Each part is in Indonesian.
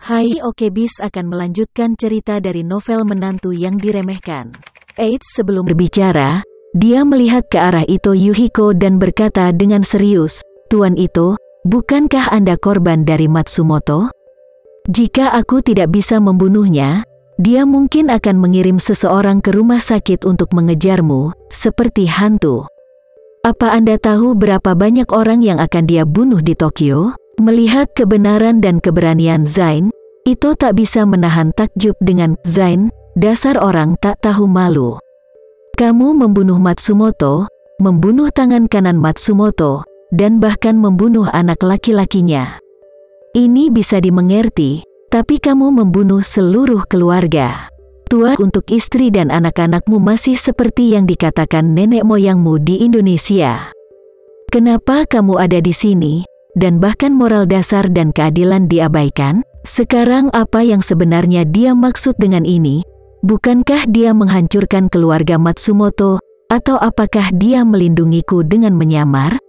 Hai Oke Bis akan melanjutkan cerita dari novel Menantu yang Diremehkan. Eits, sebelum berbicara, dia melihat ke arah Ito Yuhiko dan berkata dengan serius, "Tuan Ito, bukankah Anda korban dari Matsumoto? Jika aku tidak bisa membunuhnya, dia mungkin akan mengirim seseorang ke rumah sakit untuk mengejarmu, seperti hantu. Apa Anda tahu berapa banyak orang yang akan dia bunuh di Tokyo?" Melihat kebenaran dan keberanian Zain, Ito tak bisa menahan takjub dengan, "Zain, dasar orang tak tahu malu. Kamu membunuh Matsumoto, membunuh tangan kanan Matsumoto, dan bahkan membunuh anak laki-lakinya. Ini bisa dimengerti, tapi kamu membunuh seluruh keluarga. Tua untuk istri dan anak-anakmu masih seperti yang dikatakan nenek moyangmu di Indonesia. Kenapa kamu ada di sini, dan bahkan moral dasar dan keadilan diabaikan? Sekarang apa yang sebenarnya dia maksud dengan ini? Bukankah dia menghancurkan keluarga Matsumoto, atau apakah dia melindungiku dengan menyamar?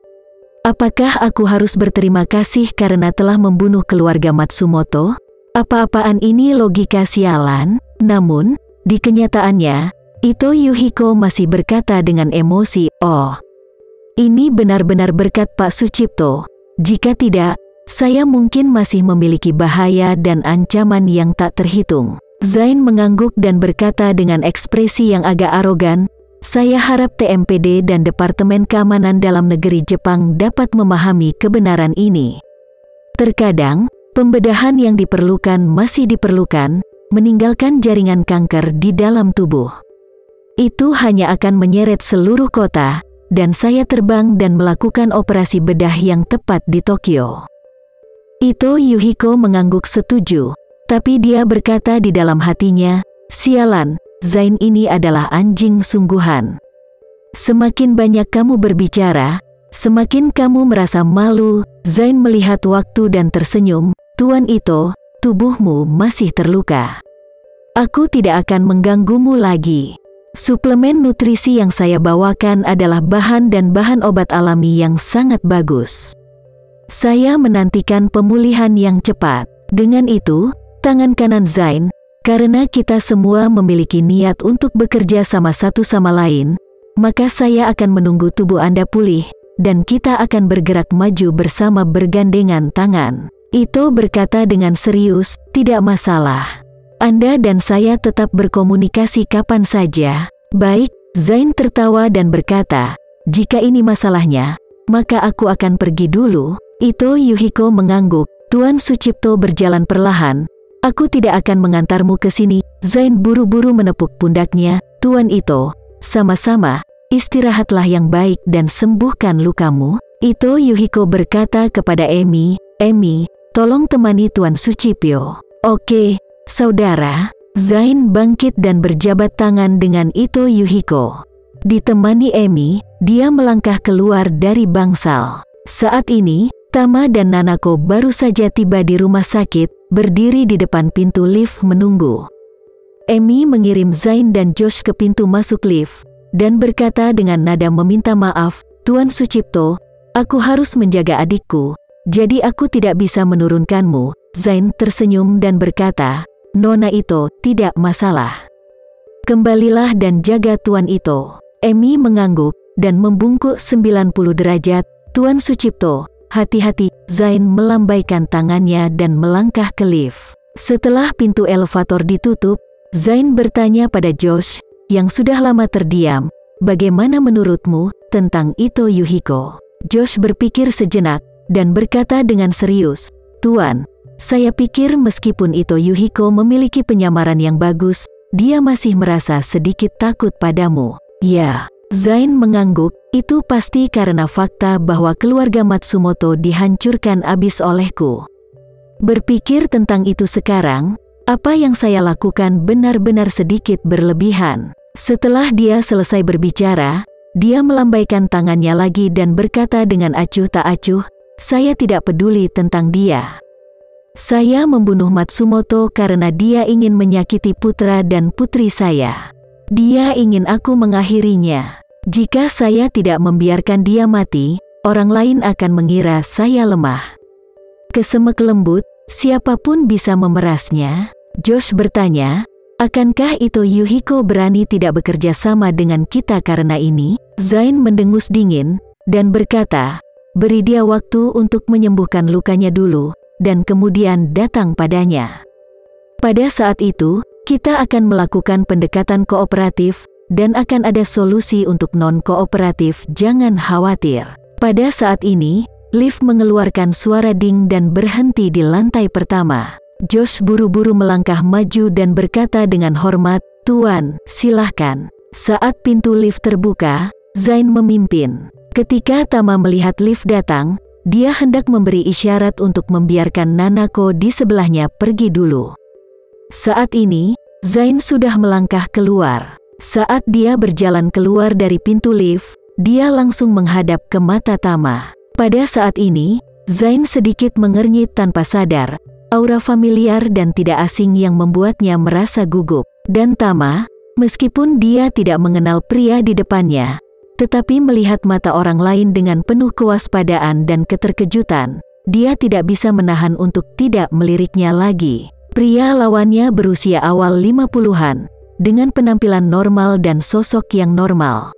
Apakah aku harus berterima kasih karena telah membunuh keluarga Matsumoto? Apa-apaan ini logika sialan?" Namun, di kenyataannya, Ito Yuhiko masih berkata dengan emosi, "Oh, ini benar-benar berkat Pak Sucipto. Jika tidak, saya mungkin masih memiliki bahaya dan ancaman yang tak terhitung." Zain mengangguk dan berkata dengan ekspresi yang agak arogan, "Saya harap TMPD dan Departemen Keamanan Dalam Negeri Jepang dapat memahami kebenaran ini. Terkadang, pembedahan yang diperlukan masih diperlukan, meninggalkan jaringan kanker di dalam tubuh. Itu hanya akan menyeret seluruh kota, dan saya terbang dan melakukan operasi bedah yang tepat di Tokyo." Ito Yuhiko mengangguk setuju, tapi dia berkata di dalam hatinya, "Sialan, Zain ini adalah anjing sungguhan. Semakin banyak kamu berbicara, semakin kamu merasa malu." Zain melihat waktu dan tersenyum, "Tuan Ito, tubuhmu masih terluka. Aku tidak akan mengganggumu lagi. Suplemen nutrisi yang saya bawakan adalah bahan dan bahan obat alami yang sangat bagus. Saya menantikan pemulihan yang cepat." Dengan itu, tangan kanan Zain, "Karena kita semua memiliki niat untuk bekerja sama satu sama lain, maka saya akan menunggu tubuh Anda pulih, dan kita akan bergerak maju bersama bergandengan tangan." Ito berkata dengan serius, "Tidak masalah. Anda dan saya tetap berkomunikasi kapan saja." "Baik." Zain tertawa dan berkata, "Jika ini masalahnya, maka aku akan pergi dulu." Ito Yuhiko mengangguk, "Tuan Sucipto berjalan perlahan. Aku tidak akan mengantarmu ke sini." Zain buru-buru menepuk pundaknya, "Tuan Ito, sama-sama, istirahatlah yang baik dan sembuhkan lukamu." Ito Yuhiko berkata kepada Emi, "Emi, tolong temani Tuan Sucipto." "Oke, saudara." Zain bangkit dan berjabat tangan dengan Ito Yuhiko. Ditemani Emi, dia melangkah keluar dari bangsal. Saat ini, Tama dan Nanako baru saja tiba di rumah sakit, berdiri di depan pintu lift menunggu. Emi mengirim Zain dan Josh ke pintu masuk lift, dan berkata dengan nada meminta maaf, "Tuan Sucipto, aku harus menjaga adikku, jadi aku tidak bisa menurunkanmu." Zain tersenyum dan berkata, "Nona Ito, tidak masalah. Kembalilah dan jaga Tuan Ito." Emi mengangguk, dan membungkuk 90 derajat, "Tuan Sucipto, hati-hati." Zain melambaikan tangannya dan melangkah ke lift. Setelah pintu elevator ditutup, Zain bertanya pada Josh, yang sudah lama terdiam, "Bagaimana menurutmu tentang Ito Yuhiko?" Josh berpikir sejenak, dan berkata dengan serius, "Tuan, saya pikir meskipun Ito Yuhiko memiliki penyamaran yang bagus, dia masih merasa sedikit takut padamu." "Ya." Zain mengangguk, "Itu pasti karena fakta bahwa keluarga Matsumoto dihancurkan abis olehku. Berpikir tentang itu sekarang, apa yang saya lakukan benar-benar sedikit berlebihan." Setelah dia selesai berbicara, dia melambaikan tangannya lagi dan berkata dengan acuh tak acuh, "Saya tidak peduli tentang dia. Saya membunuh Matsumoto karena dia ingin menyakiti putra dan putri saya. Dia ingin aku mengakhirinya. Jika saya tidak membiarkan dia mati, orang lain akan mengira saya lemah." Kesemek lembut, Siapapun bisa memerasnya? Josh bertanya. Akankah Ito Yuhiko berani tidak bekerja sama dengan kita karena ini? Zain mendengus dingin, dan berkata, beri dia waktu untuk menyembuhkan lukanya dulu, dan kemudian datang padanya. Pada saat itu, kita akan melakukan pendekatan kooperatif, dan akan ada solusi untuk non-kooperatif, jangan khawatir. Pada saat ini, lift mengeluarkan suara ding dan berhenti di lantai pertama. Josh buru-buru melangkah maju dan berkata dengan hormat, Tuan, silahkan. Saat pintu lift terbuka, Zain memimpin. Ketika Tama melihat lift datang, dia hendak memberi isyarat untuk membiarkan Nanako di sebelahnya pergi dulu. Saat ini, Zain sudah melangkah keluar. Saat dia berjalan keluar dari pintu lift, dia langsung menghadap ke mata Tama. Pada saat ini, Zain sedikit mengernyit tanpa sadar, aura familiar dan tidak asing yang membuatnya merasa gugup. Dan Tama, meskipun dia tidak mengenal pria di depannya, tetapi melihat mata orang lain dengan penuh kewaspadaan dan keterkejutan, dia tidak bisa menahan untuk tidak meliriknya lagi. Pria lawannya berusia awal 50-an, dengan penampilan normal dan sosok yang normal.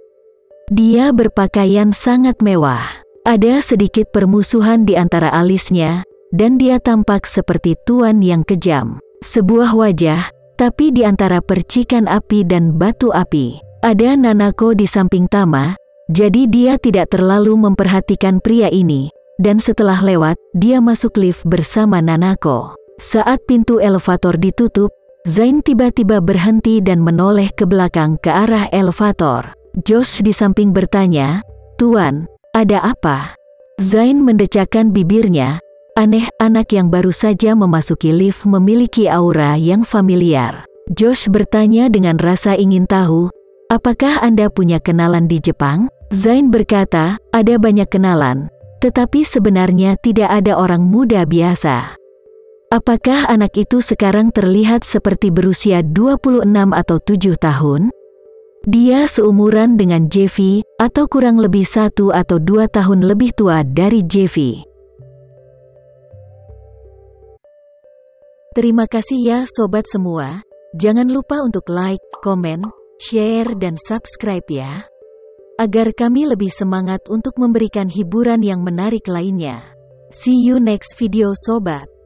Dia berpakaian sangat mewah. Ada sedikit permusuhan di antara alisnya, dan dia tampak seperti tuan yang kejam. Sebuah wajah, tapi di antara percikan api dan batu api. Ada Nanako di samping Tama, jadi dia tidak terlalu memperhatikan pria ini, dan setelah lewat, dia masuk lift bersama Nanako. Saat pintu elevator ditutup, Zain tiba-tiba berhenti dan menoleh ke belakang ke arah elevator. Josh di samping bertanya, Tuan, ada apa? Zain mendecakkan bibirnya. Aneh, anak yang baru saja memasuki lift memiliki aura yang familiar. Josh bertanya dengan rasa ingin tahu, apakah Anda punya kenalan di Jepang? Zain berkata, ada banyak kenalan, tetapi sebenarnya tidak ada orang muda biasa. Apakah anak itu sekarang terlihat seperti berusia 26 atau 7 tahun? Dia seumuran dengan Jeffy, atau kurang lebih 1 atau 2 tahun lebih tua dari Jeffy. Terima kasih ya sobat semua. Jangan lupa untuk like, komen, share dan subscribe ya. Agar kami lebih semangat untuk memberikan hiburan yang menarik lainnya. See you next video sobat.